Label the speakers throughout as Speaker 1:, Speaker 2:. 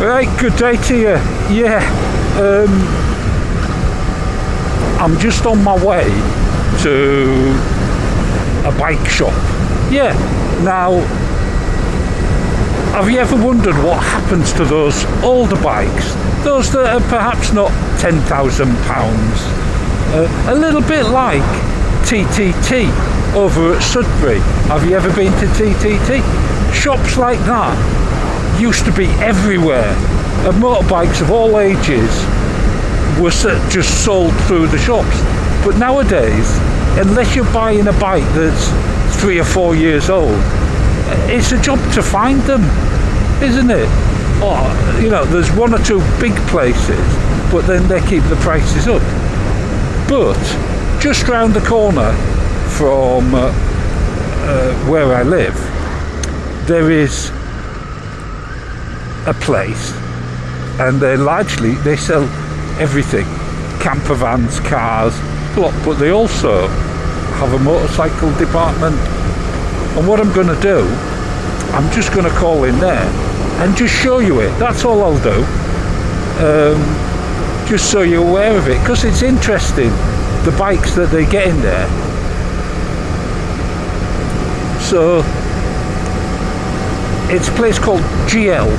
Speaker 1: Right, good day to you. Yeah, I'm just on my way to a bike shop. Yeah, now, have you ever wondered what happens to those older bikes? Those that are perhaps not £10,000. A little bit like TTT over at Sudbury. Have you ever been to TTT? Shops like that used to be everywhere, and motorbikes of all ages were just sold through the shops. But nowadays, unless you're buying a bike that's 3 or 4 years old, it's a job to find them, isn't it? Or, you know, there's 1 or 2 big places, but then they keep the prices up. But just round the corner from where I live, there is a place, and they sell everything, camper vans, cars, but they also have a motorcycle department. And what I'm going to do, I'm just going to call in there and just show you it. That's all I'll do, just so you're aware of it, because it's interesting, the bikes that they get in there. So it's a place called GL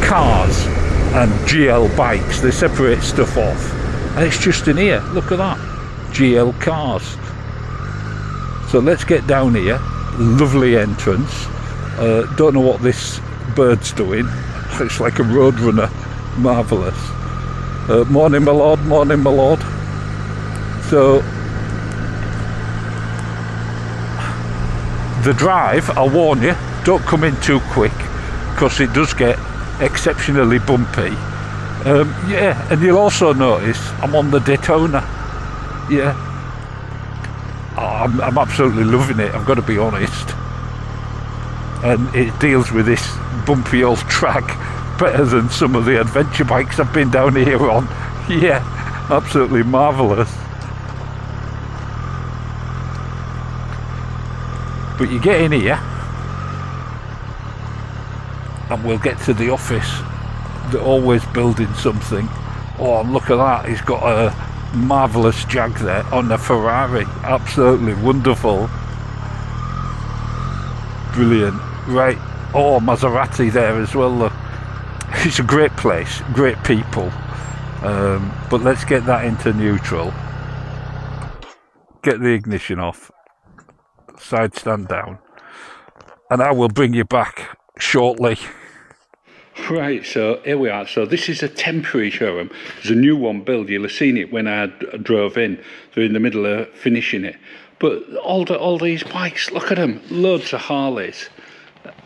Speaker 1: Cars and GL Bikes. They separate stuff off, and it's just in here. Look at that, GL Cars. So let's get down here. Lovely entrance. Don't know what this bird's doing. Looks like a roadrunner. Marvellous. Morning, my lord. Morning, my lord. So the drive, I'll warn you, don't come in too quick, because it does get exceptionally bumpy. Yeah, and you'll also notice I'm on the Daytona. Yeah, I'm absolutely loving it, I've got to be honest. And it deals with this bumpy old track better than some of the adventure bikes I've been down here on. Yeah, absolutely marvellous. But you get in here and we'll get to the office. They're always building something. Oh, look at that, he's got a marvellous Jag there on a Ferrari. Absolutely wonderful. Brilliant. Right, oh, Maserati there as well, look. It's a great place, great people. But let's get that into neutral. Get the ignition off. Side stand down. And I will bring you back shortly. Right, so here we are. So this is a temporary showroom. There's a new one built. You'll have seen it when I drove in. They're in the middle of finishing it. But all these bikes, look at them. Loads of Harleys.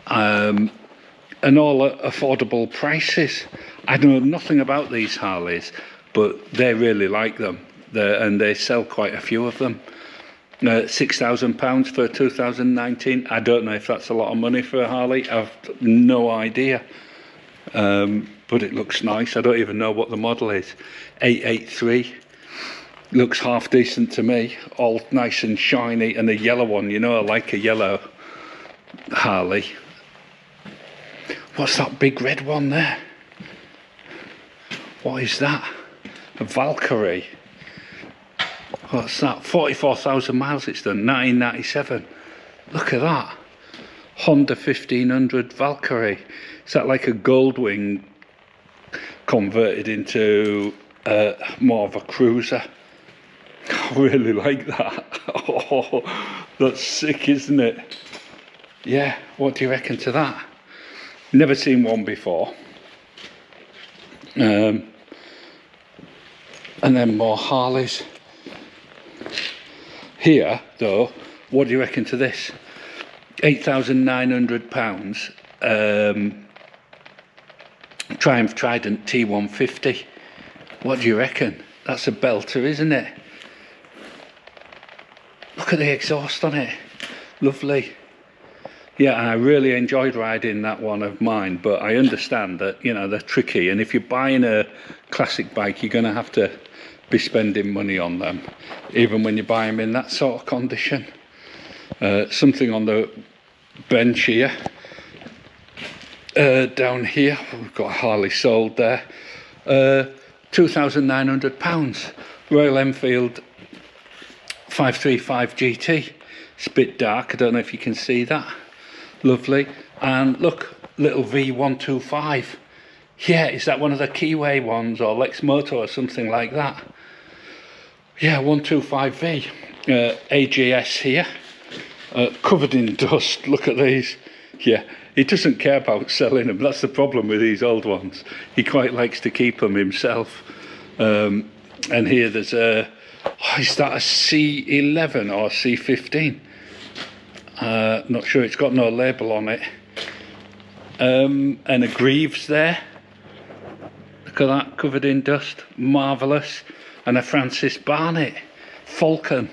Speaker 1: And all at affordable prices. I know nothing about these Harleys, but they really like them. And they sell quite a few of them. £6,000 for 2019. I don't know if that's a lot of money for a Harley. I've no idea. But it looks nice. I don't even know what the model is. 883. Looks half decent to me. All nice and shiny. And the yellow one, you know, I like a yellow Harley. What's that big red one there? What is that? A Valkyrie. What's that? 44,000 miles it's done. 1997. Look at that. Honda 1500 Valkyrie. Is that like a Goldwing converted into more of a cruiser? I really like that. Oh, that's sick, isn't it? Yeah, what do you reckon to that? Never seen one before. And then more Harleys. Here, though, what do you reckon to this? £8,900. Triumph Trident T150. What do you reckon? That's a belter, isn't it? Look at the exhaust on it. Lovely. Yeah, I really enjoyed riding that one of mine, but I understand that, you know, they're tricky, and if you're buying a classic bike, you're going to have to be spending money on them, even when you buy them in that sort of condition. Something on the bench here. Down here we've got a Harley sold there, £2,900, Royal Enfield 535 GT. It's a bit dark, I don't know if you can see that. Lovely. And look, little V125. Yeah, is that one of the Keyway ones or Lex Moto or something like that? Yeah, 125V. AGS here, covered in dust. Look at these. Yeah, he doesn't care about selling them. That's the problem with these old ones. He quite likes to keep them himself. And here there's a, is that a C11 or C15? Not sure, it's got no label on it. And a Greaves there. Look at that, covered in dust, marvellous. And a Francis Barnett, Falcon,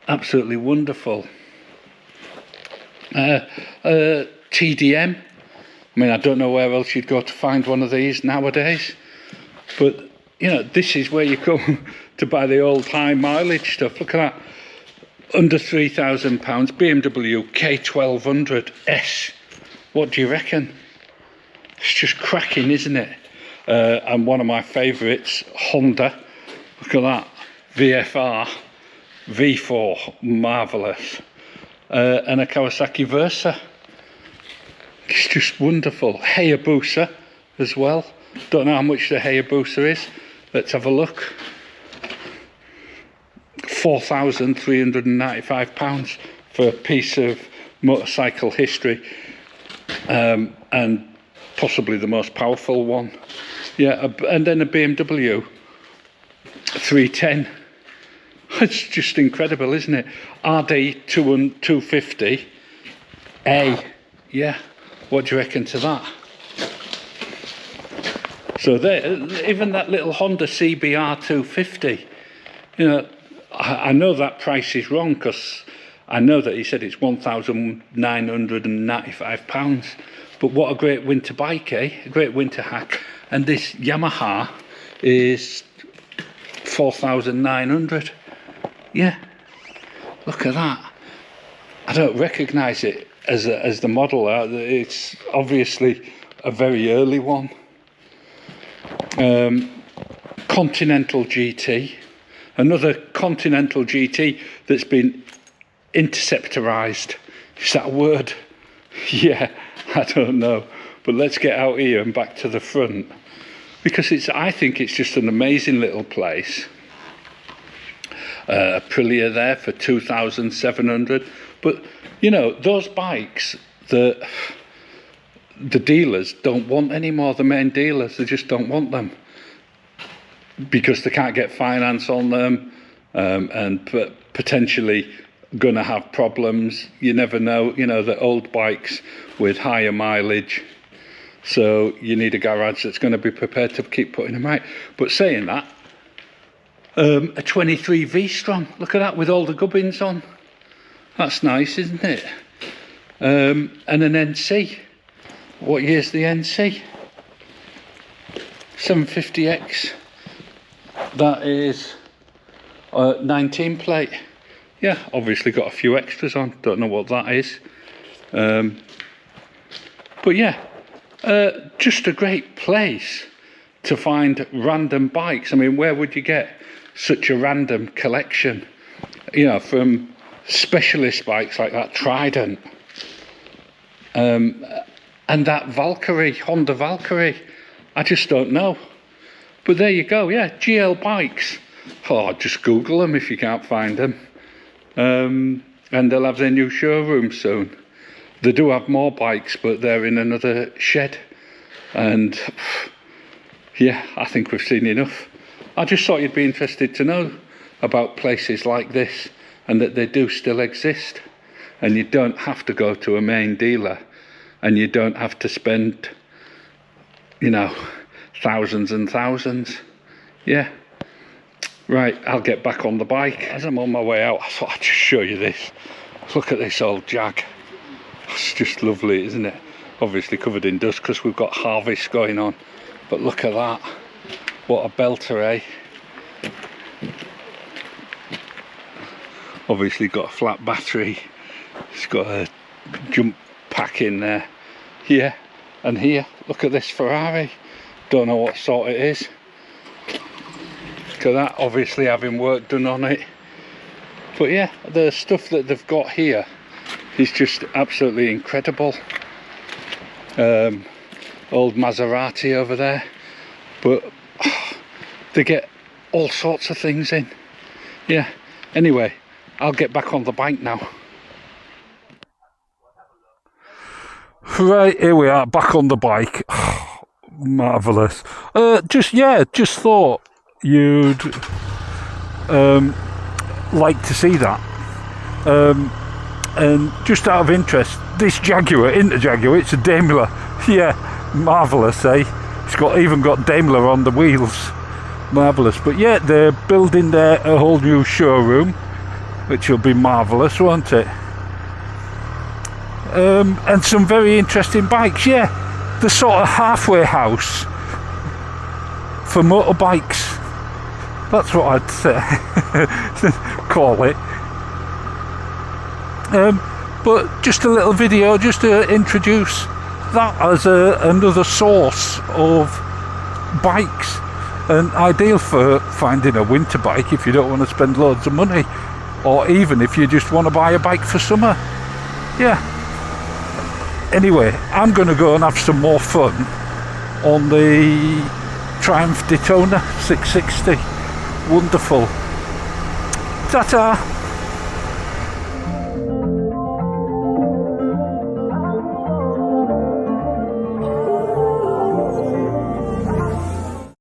Speaker 1: absolutely wonderful. TDM, I mean, I don't know where else you'd go to find one of these nowadays. But, you know, this is where you come to buy the old high mileage stuff. Look at that. Under £3,000, BMW K1200S. What do you reckon? It's just cracking, isn't it? And one of my favourites, Honda. Look at that. VFR V4, marvellous. And a Kawasaki Versa. It's just wonderful. Hayabusa as well. Don't know how much the Hayabusa is. Let's have a look. £4,395 for a piece of motorcycle history, and possibly the most powerful one. Yeah, and then a BMW 310. It's just incredible, isn't it? RD 250 A. Yeah, what do you reckon to that? So there, even that little Honda CBR 250, you know, I know that price is wrong because I know that he said it's £1,995, but what a great winter bike, eh? A great winter hack. And this Yamaha is 4,900. Yeah, look at that. I don't recognise it as the model. It's obviously a very early one. Continental GT. Another Continental GT that's been interceptorized. Is that a word? Yeah, I don't know. But let's get out here and back to the front, because I think it's just an amazing little place. Aprilia there for 2,700. But you know, those bikes that the dealers don't want anymore, the main dealers, they just don't want them because they can't get finance on them, and potentially gonna have problems. You never know, you know, the old bikes with higher mileage, so you need a garage that's going to be prepared to keep putting them right. But saying that, a 23 V-Strom, look at that, with all the gubbins on. That's nice, isn't it? And an NC. What year's the NC? 750X. That is 19 plate. Yeah, obviously got a few extras on. Don't know what that is. But yeah, just a great place to find random bikes. I mean, where would you get such a random collection? You know, from specialist bikes like that Trident, and that Valkyrie, Honda Valkyrie. I just don't know. But there you go, yeah, GL bikes. Oh, just Google them if you can't find them. And they'll have their new showroom soon. They do have more bikes, but they're in another shed. And yeah, I think we've seen enough. I just thought you'd be interested to know about places like this, and that they do still exist. And you don't have to go to a main dealer, and you don't have to spend, you know, thousands and thousands. Yeah. Right, I'll get back on the bike. As I'm on my way out, I thought I'd just show you this. Look at this old Jag. It's just lovely, isn't it? Obviously covered in dust because we've got harvest going on. But look at that. What a belter, eh? Obviously got a flat battery. It's got a jump pack in there. Yeah, And here, look at this Ferrari. Don't know what sort it is. Look at that, obviously having work done on it. But yeah, the stuff that they've got here is just absolutely incredible. Old Maserati over there. But they get all sorts of things in. Yeah, anyway, I'll get back on the bike now. Right, here we are, back on the bike. Marvellous. Just thought you'd like to see that. And just out of interest, this Jaguar, isn't a Jaguar, it's a Daimler. Yeah, marvellous, eh? It's even got Daimler on the wheels. Marvellous. But yeah, they're building a whole new showroom, which will be marvellous, won't it? And some very interesting bikes. Yeah, the sort of halfway house for motorbikes. That's what I'd say. Call it. But just a little video just to introduce that as another source of bikes, and ideal for finding a winter bike if you don't want to spend loads of money, or even if you just want to buy a bike for summer. Yeah. Anyway, I'm going to go and have some more fun on the Triumph Daytona 660. Wonderful. Ta-ta.